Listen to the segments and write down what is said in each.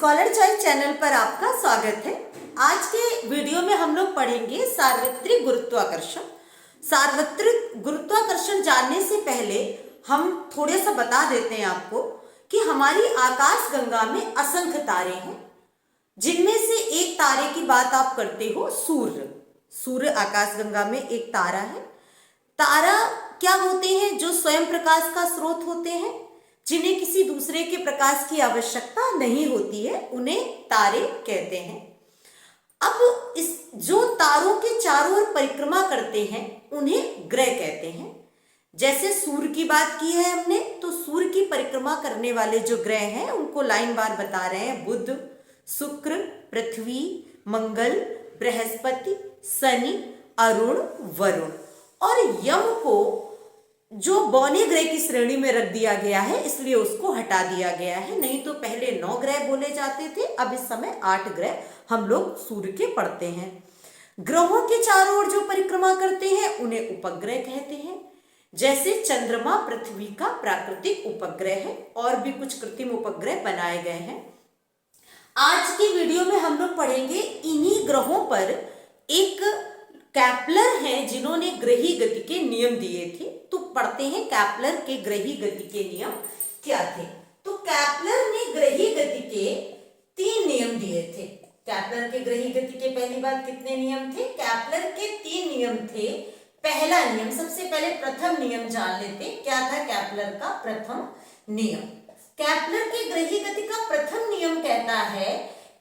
Scholar choice channel पर आपका स्वागत है। आज के वीडियो में हम लोग पढ़ेंगे सार्वत्रिक गुरुत्वाकर्षण। सार्वत्रिक गुरुत्वाकर्षण जानने से पहले हम थोड़ा सा बता देते हैं आपको कि हमारी आकाश गंगा में असंख्य तारे हैं, जिनमें से एक तारे की बात आप करते हो सूर्य। सूर्य आकाश गंगा में एक तारा है। तारा क्या होते हैं? जो स्वयं प्रकाश का स्रोत होते हैं, जिन्हें किसी दूसरे के प्रकाश की आवश्यकता नहीं होती है, उन्हें तारे कहते हैं। अब इस जो तारों के चारों ओर परिक्रमा करते हैं उन्हें ग्रह कहते हैं। जैसे सूर्य की बात की है हमने, तो सूर्य की परिक्रमा करने वाले जो ग्रह हैं उनको लाइन बार बता रहे हैं। बुध, शुक्र, पृथ्वी, मंगल, बृहस्पति, शनि, अरुण, वरुण। और यम को जो बौने ग्रह की श्रेणी में रख दिया गया है, इसलिए उसको हटा दिया गया है। नहीं तो पहले 9 ग्रह बोले जाते थे, अब इस समय 8 ग्रह हम लोग सूर्य के पढ़ते हैं। ग्रहों के चारों ओर जो परिक्रमा करते हैं उन्हें उपग्रह कहते हैं। जैसे चंद्रमा पृथ्वी का प्राकृतिक उपग्रह है, और भी कुछ कृत्रिम उपग्रह बनाए गए हैं। आज की वीडियो में हम लोग पढ़ेंगे इन्हीं ग्रहों पर एक कैप्लर हैं जिन्होंने ग्रही गति के नियम दिए थे। तो पढ़ते हैं कैप्लर के ग्रही गति के नियम क्या थे। तो कैप्लर ने ग्रही गति के 3 नियम दिए थे। कैप्लर के ग्रही गति के पहली बात कितने नियम थे? कैप्लर के 3 नियम थे। पहला नियम, सबसे पहले प्रथम नियम जान लेते। क्या था कैप्लर का प्रथम नियम? कैप्लर के ग्रही गति का प्रथम नियम कहता है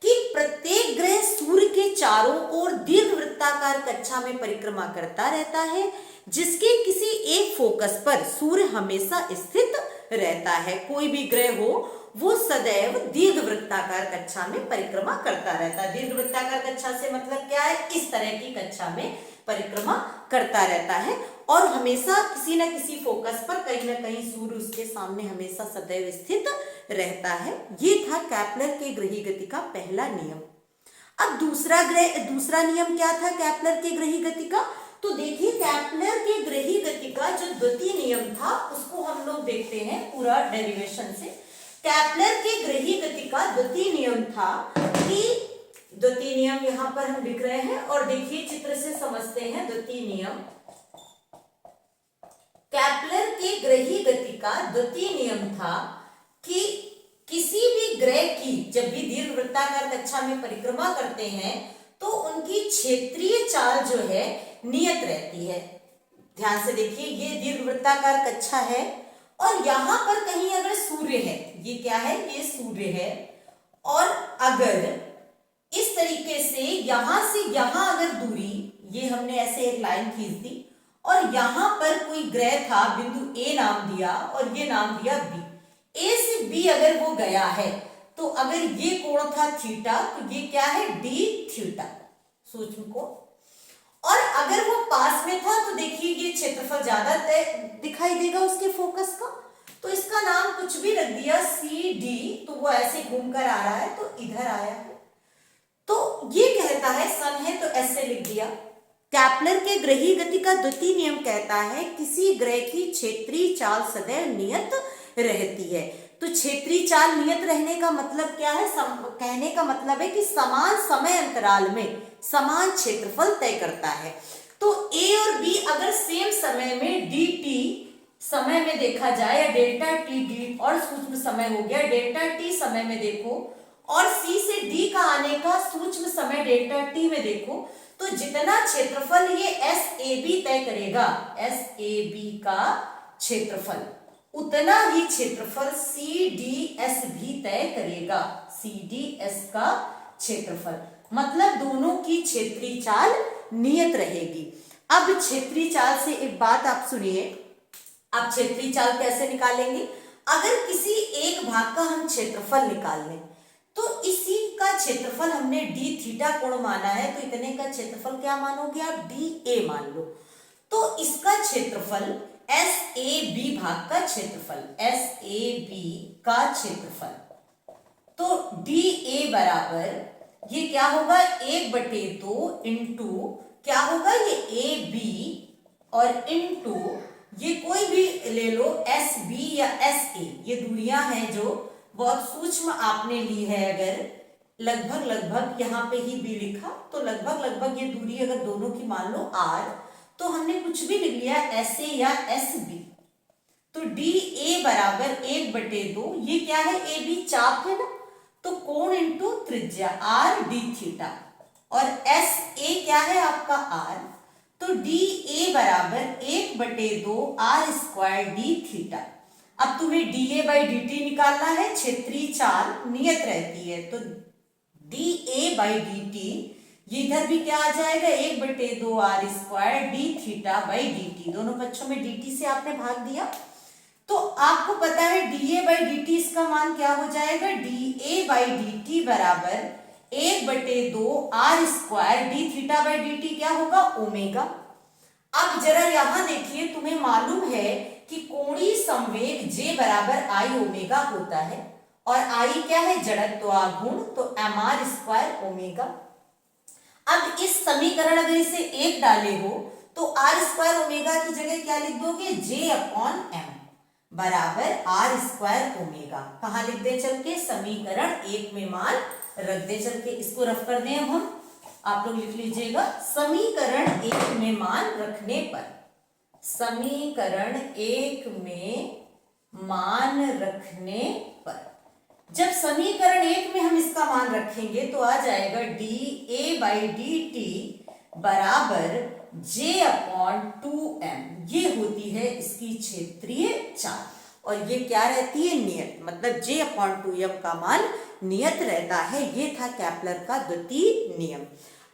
कि प्रत्येक ग्रह सूर्य के चारों ओर दीर्घवृत्ताकार कक्षा में परिक्रमा करता रहता है, जिसके किसी एक फोकस पर सूर्य हमेशा स्थित रहता है। कोई भी ग्रह हो वो सदैव दीर्घवृत्ताकार कक्षा में परिक्रमा करता रहता है। दीर्घवृत्ताकार कक्षा से मतलब क्या है? इस तरह की कक्षा में परिक्रमा करता रहता है और हमेशा किसी न किसी फोकस पर कहीं ना कहीं सूर्य उसके सामने हमेशा सदैव स्थित रहता है। ये था कैप्लर के ग्रही गति का पहला नियम। अब दूसरा नियम क्या था कैप्लर के ग्रही गति का? तो देखिए, कैप्लर के ग्रही गति का जो द्वितीय नियम था उसको हम लोग देखते हैं पूरा डेरिवेशन से। कैप्लर के ग्रही गति का द्वितीय नियम था कि द्वितीय नियम यहां पर हम लिख रहे हैं और देखिए चित्र से समझते हैं। द्वितीय नियम, कैप्लर के ग्रही गति का द्वितीय नियम था कि किसी भी ग्रह की जब भी दीर्घवृत्ताकार कक्षा में परिक्रमा करते हैं तो उनकी क्षेत्रीय चाल जो है नियत रहती है। ध्यान से देखिए, ये दीर्घवृत्ताकार कक्षा है और यहां पर कहीं अगर सूर्य है, ये क्या है? ये सूर्य है। और अगर इस तरीके से यहां अगर दूरी, ये हमने ऐसे एक लाइन खींच दी और यहां पर कोई ग्रह था, बिंदु ए नाम दिया और ये नाम दिया बी। ए से बी अगर वो गया है तो अगर ये कोण था थीटा, तो ये क्या है? डी थीटा सूक्ष्म कोण। और अगर वो पास में था तो देखिए ये क्षेत्रफल ज्यादा दिखाई देगा उसके फोकस का, तो इसका नाम कुछ भी रख दिया सी डी। तो वो ऐसे घूमकर आ रहा है तो इधर आया है, तो ये कहता है सन है तो ऐसे लिख दिया। कैप्लर के ग्रही गति का द्वितीय नियम कहता है किसी ग्रह की क्षेत्रीय चाल सदैव नियत रहती है। तो क्षेत्रीय चाल नियत रहने का मतलब क्या है? कहने का मतलब है कि समान समय अंतराल में समान क्षेत्रफल तय करता है। तो ए और बी अगर सेम समय में डी टी समय में देखा जाए, या डेल्टा टी डी और सूक्ष्म समय हो गया, डेल्टा टी समय में देखो और सी से डी का आने का सूक्ष्म समय डेल्टा टी में देखो, तो जितना क्षेत्रफल ये एस ए बी तय करेगा, एस ए बी का क्षेत्रफल, उतना ही क्षेत्रफल सी डी एस भी तय करेगा। सी डी एस का क्षेत्रफल मतलब दोनों की क्षेत्रीय चाल नियत रहेगी। अब क्षेत्रीय चाल से एक बात आप सुनिए। आप क्षेत्रीय चाल कैसे निकालेंगे? अगर किसी एक भाग का हम क्षेत्रफल निकाल लें तो इसी का क्षेत्रफल हमने डी थीटा कोण माना है, तो इतने का क्षेत्रफल क्या मानोगे आप? डी ए मान लो। तो इसका क्षेत्रफल एस ए बी भाग का क्षेत्रफल, एस ए बी का क्षेत्रफल, तो डी ए बराबर ये क्या होगा? 1/2 इंटू क्या होगा? ये ए बी और इंटू ये कोई भी ले लो, एस बी या एस ए, ये दूरियां हैं जो बहुत सूक्ष्म आपने ली है, अगर लगभग लगभग यहाँ पे ही बी लिखा तो लगभग लगभग ये दूरी अगर दोनों की मान लो आर, तो हमने कुछ भी लिख लिया एस ए या एस बी। तो डी ए बराबर 1/2, ये क्या है, ए बी चाप है ना, तो कोण इंटू त्रिज्या आर डी थीटा, और एस ए क्या है आपका आर, तो डी ए बराबर 1/2 आर स्क्वायर डी थीटा। अब तुम्हें d a by d t निकालना है, क्षेत्रीय चाल नियत रहती है, तो d a by d t, ये इधर भी क्या आ जाएगा, 1/2 r square d theta by d t, दोनों पक्षों में डी टी से आपने भाग दिया। तो आपको पता है d a by d t, इसका मान क्या हो जाएगा, d a by d t बराबर 1/2 r square d theta by d t क्या होगा, ओमेगा। अब जरा यहां देखिए, तुम्हें मालूम है कि कोणीय संवेग J बराबर आई ओमेगा होता है, और आई क्या है, जड़त्वाघूर्ण, तो एम आर स्क्वायर ओमेगा। अब इस समीकरण अगर इसे 1 डाले हो तो आर स्क्वायर ओमेगा की जगह क्या लिख दोगे, J/m बराबर आर स्क्वायर ओमेगा। कहाँ लिख दे चल के, समीकरण 1 में मान रख दे चल के, इसको रफ कर दें अब हम, आप लोग लिख लीजिएगा, समीकरण 1 में मान रखने पर, समीकरण 1 में मान रखने पर, जब समीकरण 1 में हम इसका मान रखेंगे तो आ जाएगा d a by d t बराबर J/2m, ये होती है इसकी क्षेत्रीय चाल, और ये क्या रहती है, नियत, मतलब J/2m का मान नियत रहता है। ये था कैपलर का द्वितीय नियम।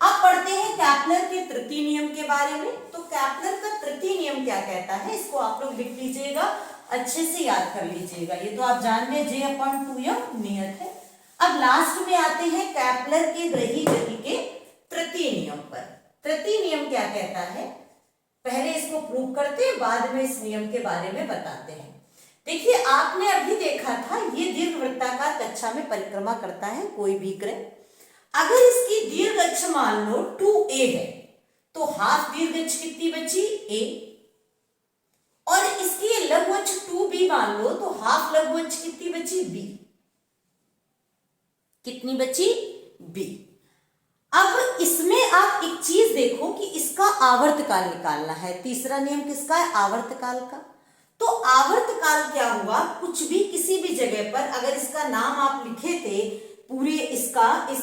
अब पढ़ते हैं कैपलर के तृतीय नियम के बारे में। तो कैपलर का तृतीय नियम क्या कहता है, इसको आप लोग लिख लीजिएगा, अच्छे से याद कर लीजिएगा, ये तो आप जान रहे J/2m नियत है। अब लास्ट में आते हैं कैपलर के ग्रही गति के तृतीय नियम पर। तृतीय नियम क्या कहता है, पहले इसको प्रूव करते हैं, बाद में इस नियम के बारे में बताते हैं। देखिए, आपने अभी देखा था, ये दीर्घवृत्ताकार कक्षा में परिक्रमा करता है कोई भी ग्रह। अगर इसकी दीर्घ अक्ष मान लो 2a है, तो हाफ दीर्घ अक्ष कितनी बची, a, और इसकी लघु अक्ष 2b मान लो, तो हाफ लघु अक्ष कितनी बची, b, कितनी बची, b। अब इसमें आप एक चीज देखो कि इसका आवर्तकाल निकालना है। तीसरा नियम किसका है, आवर्तकाल का। तो आवर्तकाल क्या हुआ, कुछ भी किसी भी जगह पर अगर इसका नाम आप लिखे थे, पूरी इसका इस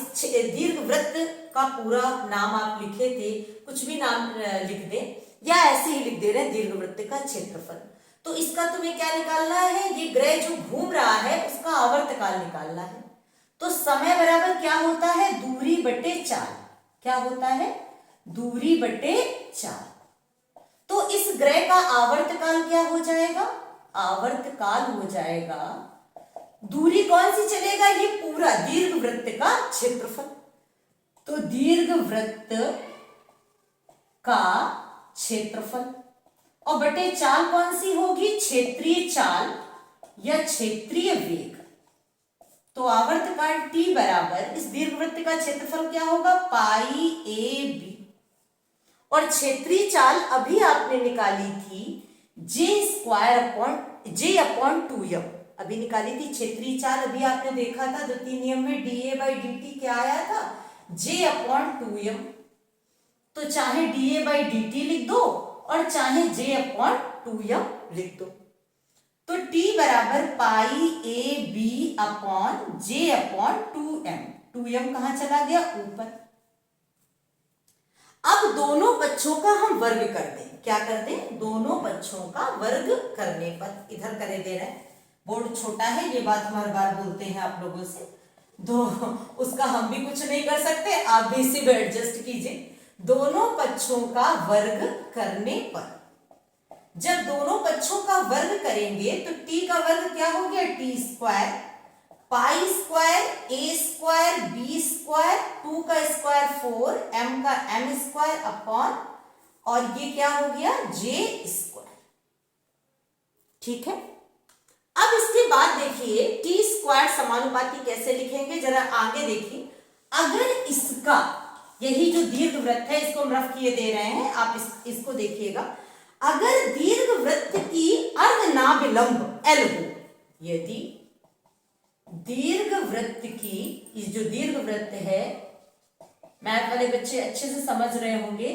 दीर्घ वृत्त का पूरा नाम आप लिखे थे, कुछ भी नाम लिख दे, या ऐसे ही लिख दे रहे दीर्घ वृत्त का क्षेत्रफल, तो इसका तुम्हें क्या निकालना है, ये ग्रह जो घूम रहा है उसका आवर्तकाल निकालना है। तो समय बराबर क्या होता है, दूरी बटे 4, क्या होता है, दूरी बटे 4। तो इस ग्रह का आवर्तकाल क्या हो जाएगा, आवर्तकाल हो जाएगा, दूरी कौन सी चलेगा, ये पूरा दीर्घ वृत्त का क्षेत्रफल। तो दीर्घ वृत्त का क्षेत्रफल, और बटे 4 कौन सी होगी, क्षेत्रीय चाल या क्षेत्रीय वेग। तो आवर्तकाल t बराबर इस दीर्घवृत्त का क्षेत्रफल क्या होगा, पाई ए बी, और क्षेत्रीय चाल अभी आपने निकाली थी J/2m, अभी निकाली थी क्षेत्रीय चाल, अभी आपने देखा था द्वितीय नियम में dA बाई dt क्या आया था, J/2m। तो चाहे dA बाई dt लिख दो और चाहे J/2m लिख दो। तो t बराबर पाई A B upon J/2m, 2m कहां चला गया, ऊपर। अब दोनों पक्षों का हम वर्ग कर दें, क्या कर दें, दोनों पक्षों का वर्ग करने पर, इधर करे दे रहे हैं, बोर्ड छोटा है, ये बात हम हर बार बोलते हैं आप लोगों से, तो उसका हम भी कुछ नहीं कर सकते, आप भी इसी में एडजस्ट कीजिए। दोनों पक्षों का वर्ग करने पर, जब दोनों पक्षों का वर्ग करेंगे तो t का वर्ग क्या हो गया, t², pi square, a square, b square, 2 का स्क्वायर 4, m का m² अपॉन, और ये क्या हो गया, j²। ठीक है। अब इसके बाद देखिए t² समानुपाती कैसे लिखेंगे, जरा आगे देखिए। अगर इसका, यही जो दीर्घ वृत्त है, इसको हम रफ किए दे रहे हैं, आप इसको देखिएगा। अगर दीर्घ वृत्त की अर्धनाभिलंब L हो, यदि दीर्घ वृत्त की, इस जो दीर्घ वृत्त है, मैथ वाले बच्चे अच्छे से समझ रहे होंगे,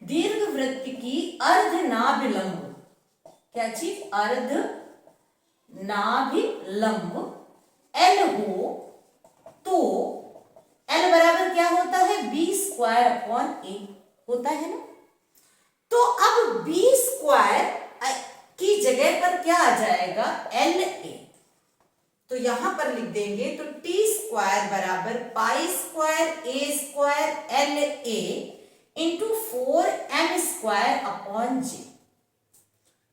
दीर्घ वृत्त की अर्धनाभिलंब, क्या चीज, अर्धनाभिलंब एल हो तो एल बराबर क्या होता है, बी स्क्वायर अपॉन ए होता है ना। तो अब बी स्क्वायर की जगह पर क्या आ जाएगा, एल ए, तो यहां पर लिख देंगे तो टी स्क्वायर बराबर pi square A square L A into 4m square upon J.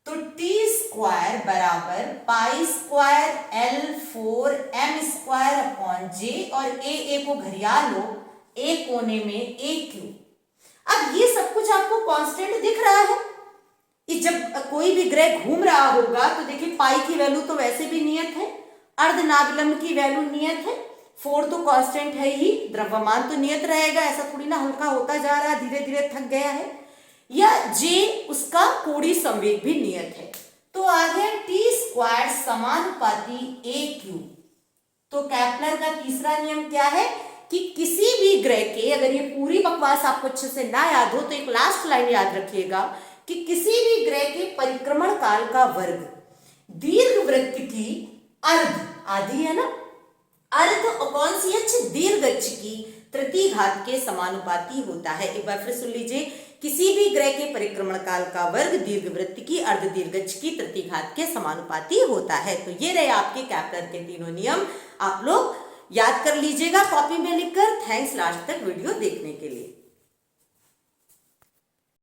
तो टी स्क्वायर बराबर pi square L 4m square upon J, और ए को घरिया लो, ए कोने में ए क्यूब। अब ये सब कुछ आपको कांस्टेंट दिख रहा है। जब कोई भी ग्रह घूम रहा होगा तो देखिए पाई की वैल्यू तो वैसे भी नियत है, अर्धनाभिलंब की वैल्यू नियत है, 4 तो कांस्टेंट है ही, द्रव्यमान तो नियत रहेगा, ऐसा थोड़ी ना हल्का होता जा रहा है, धीरे धीरे थक गया है, या जे उसका कोणीय संवेग भी नियत है। तो आ गया टी स्क्वायर समानुपाती ए क्यूब। तो केपलर का तीसरा नियम क्या है कि किसी भी ग्रह के, अगर ये पूरी बकवास आपको अच्छे से ना याद हो तो एक लास्ट लाइन याद रखिएगा कि किसी भी ग्रह के परिक्रमण काल का वर्ग दीर्घ वृत्त की अर्ध, आधी है ना, अर्ध और कौन सी अक्ष, दीर्घ अक्ष की तृतीय घात के समानुपाती होता है। एक बार फिर सुन लीजिए, किसी भी ग्रह के परिक्रमण काल का वर्ग दीर्घ वृत्त की अर्ध दीर्घ अक्ष की तृतीय घात के समानुपाती होता है। तो ये रहे आपके केपलर के तीनों नियम, आप लोग याद कर लीजिएगा कॉपी में लिखकर। थैंक्स लास्ट तक वीडियो देखने के लिए।